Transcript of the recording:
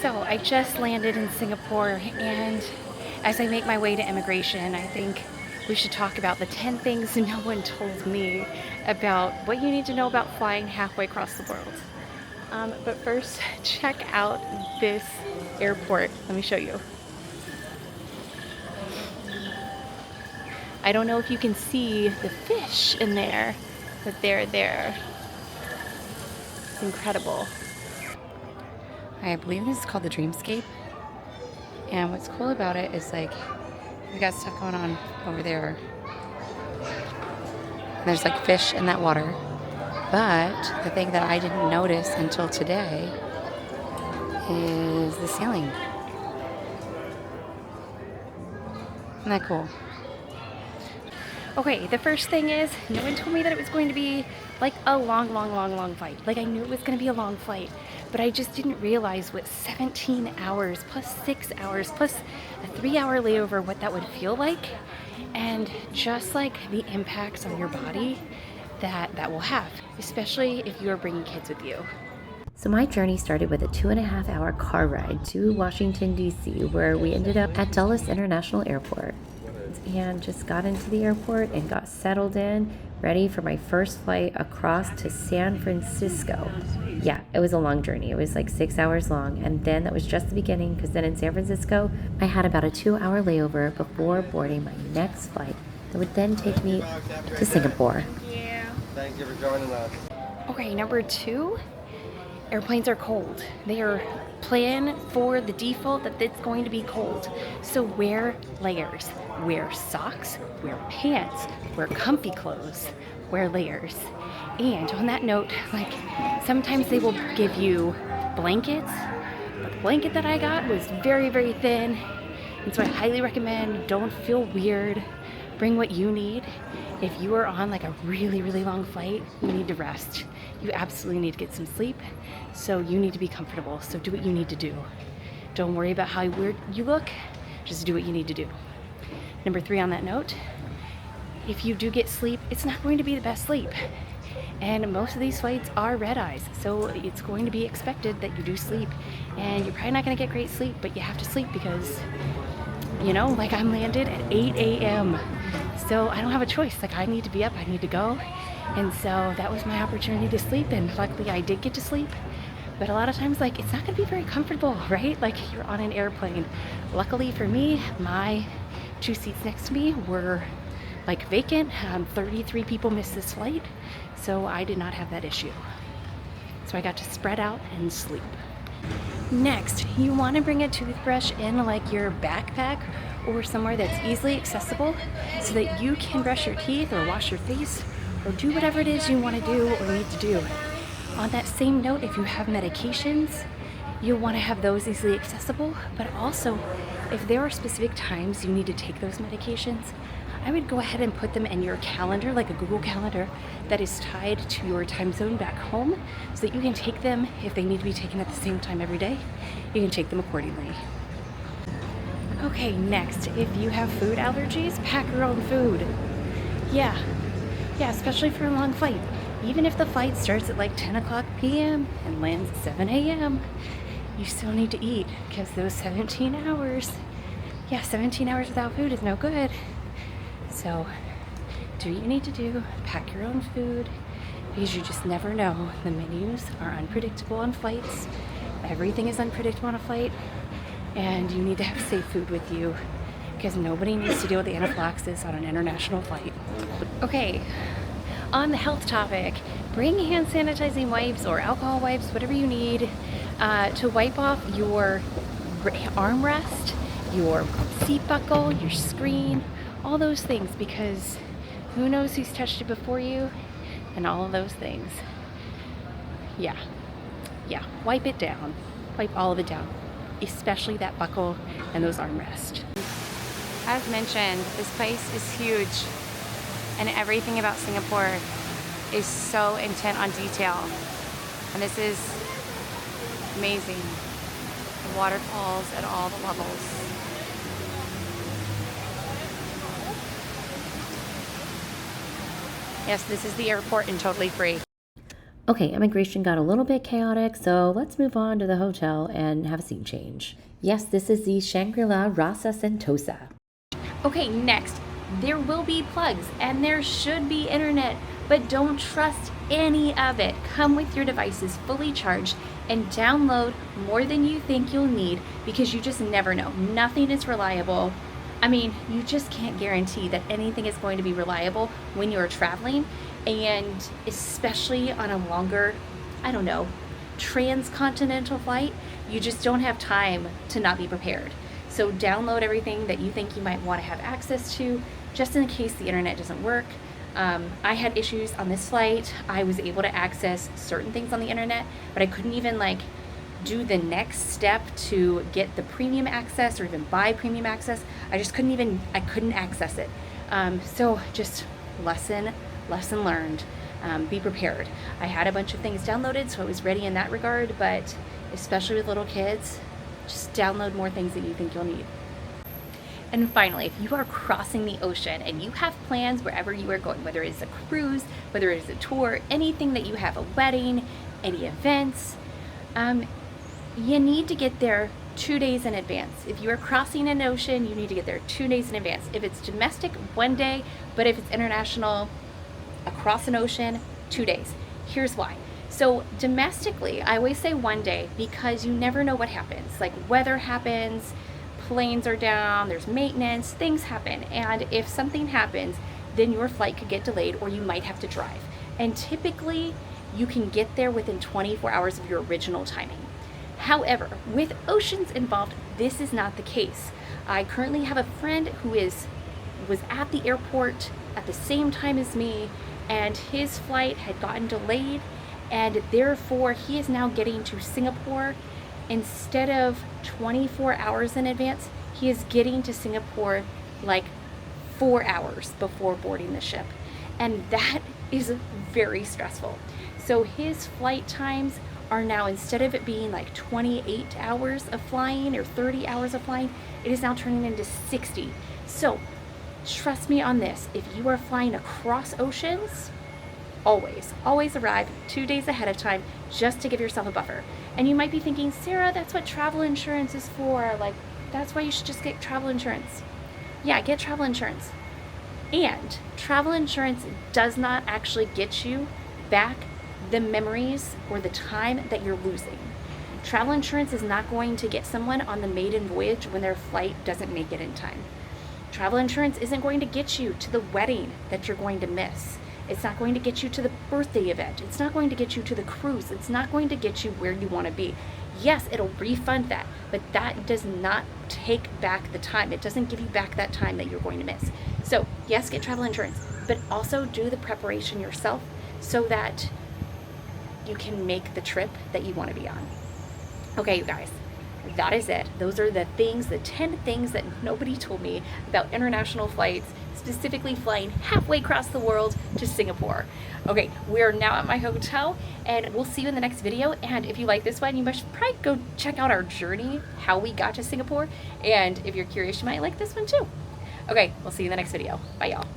So I just landed in Singapore, and as I make my way to immigration, I think we should talk about the 10 things no one told me about what you need to know about flying halfway across the world. But first, check out this airport. Let me show you. I don't know if you can see the fish in there, but they're there. It's incredible. I believe this is called the Dreamscape. And what's cool about it is like, we got stuff going on over there. And there's like fish in that water. But the thing that I didn't notice until today is the ceiling. Isn't that cool? Okay, the first thing is, no one told me that it was going to be like a long flight. Like, I knew it was going to be a long flight, but I just didn't realize what 17 hours plus 6 hours plus a 3-hour layover, what that would feel like, and just like the impacts on your body that will have, especially if you're bringing kids with you. So my journey started with a 2.5-hour car ride to Washington, D.C., where we ended up at Dulles International Airport. And just got into the airport and got settled in, ready for my first flight across to San Francisco. Yeah, it was a long journey. It was like 6 hours long, and then that was just the beginning, because then in San Francisco, I had about a 2-hour layover before boarding my next flight that would then take me to Singapore. Yeah. Thank you for joining us. Okay, number 2, airplanes are cold. They are planned for the default that it's going to be cold. So wear layers. Wear socks, wear pants, wear comfy clothes, wear layers. And on that note, like, sometimes they will give you blankets. But the blanket that I got was very thin. And so I highly recommend, don't feel weird. Bring what you need. If you are on like a really long flight, you need to rest. You absolutely need to get some sleep. So you need to be comfortable. So do what you need to do. Don't worry about how weird you look. Just do what you need to do. Number 3 on that note, if you do get sleep, it's not going to be the best sleep. And most of these flights are red eyes, so it's going to be expected that you do sleep. And you're probably not going to get great sleep, but you have to sleep because, you know, like, I'm landed at 8 a.m. So I don't have a choice. Like, I need to be up, I need to go. And so that was my opportunity to sleep, and luckily I did get to sleep. But a lot of times, like, it's not going to be very comfortable, right? Like, you're on an airplane. Luckily for me, my 2 seats next to me were like vacant. 33 people missed this flight, so I did not have that issue. So I got to spread out and sleep. Next, you want to bring a toothbrush in like your backpack or somewhere that's easily accessible so that you can brush your teeth or wash your face or do whatever it is you want to do or need to do. On that same note, if you have medications, you'll want to have those easily accessible, but also if there are specific times you need to take those medications, I would go ahead and put them in your calendar, like a Google Calendar that is tied to your time zone back home, so that you can take them if they need to be taken at the same time every day. You can take them accordingly. Okay, next, if you have food allergies, pack your own food. Yeah, especially for a long flight. Even if the flight starts at like 10 o'clock p.m. and lands at 7 a.m., you still need to eat, because those 17 hours, 17 hours without food is no good. So do what you need to do, pack your own food, because you just never know. The menus are unpredictable on flights. Everything is unpredictable on a flight, and you need to have safe food with you, because nobody needs to deal with anaphylaxis on an international flight. Okay, on the health topic, bring hand sanitizing wipes or alcohol wipes, whatever you need, to wipe off your armrest, your seat buckle, your screen, all those things, because who knows who's touched it before you, and all of those things. Yeah, wipe it down. Wipe all of it down, especially that buckle and those armrests. As mentioned, this place is huge, and everything about Singapore is so intent on detail, and this is amazing. The waterfalls at all the levels. Yes, this is the airport and totally free. Okay, immigration got a little bit chaotic, so let's move on to the hotel and have a scene change. Yes, this is the Shangri-La Rasa Sentosa. Okay, next, there will be plugs and there should be internet, but don't trust any of it. Come with your devices fully charged and download more than you think you'll need, because you just never know. Nothing is reliable. I mean, you just can't guarantee that anything is going to be reliable when you're traveling, and especially on a longer, I don't know, transcontinental flight, you just don't have time to not be prepared. So download everything that you think you might want to have access to, just in case the internet doesn't work. I had issues on this flight. I was able to access certain things on the internet, but I couldn't even do the next step to get the premium access or even buy premium access. I couldn't access it. So just lesson learned. Be prepared. I had a bunch of things downloaded, so I was ready in that regard, but especially with little kids, just download more things that you think you'll need. And finally, if you are crossing the ocean and you have plans wherever you are going, whether it's a cruise, whether it's a tour, anything that you have, a wedding, any events, you need to get there 2 days in advance. If you are crossing an ocean, you need to get there 2 days in advance. If it's domestic, 1 day, but if it's international, across an ocean, 2 days. Here's why. So domestically, I always say 1 day because you never know what happens. Like weather happens, planes are down, there's maintenance, things happen. And if something happens, then your flight could get delayed or you might have to drive. And typically, you can get there within 24 hours of your original timing. However, with oceans involved, this is not the case. I currently have a friend who was at the airport at the same time as me, and his flight had gotten delayed, and therefore he is now getting to Singapore. Instead of 24 hours in advance, he is getting to Singapore 4 hours before boarding the ship. And that is very stressful. So his flight times are now, instead of it being 28 hours of flying or 30 hours of flying, it is now turning into 60. So trust me on this. If you are flying across oceans, always arrive 2 days ahead of time, just to give yourself a buffer. And you might be thinking, Sarah, that's what travel insurance is for. That's why you should just get travel insurance. Yeah, get travel insurance. And travel insurance does not actually get you back the memories or the time that you're losing. Travel insurance is not going to get someone on the maiden voyage when their flight doesn't make it in time. Travel insurance isn't going to get you to the wedding that you're going to miss. It's not going to get you to the birthday event. It's not going to get you to the cruise. It's not going to get you where you want to be. Yes, it'll refund that, but that does not take back the time. It doesn't give you back that time that you're going to miss. So yes, get travel insurance, but also do the preparation yourself so that you can make the trip that you want to be on. Okay, you guys, that is it. Those are the 10 things that nobody told me about international flights, specifically flying halfway across the world to Singapore. Okay, we're now at my hotel, and we'll see you in the next video. And if you like this one, you must probably go check out our journey, how we got to Singapore. And if you're curious, you might like this one too. Okay, we'll see you in the next video. Bye, y'all.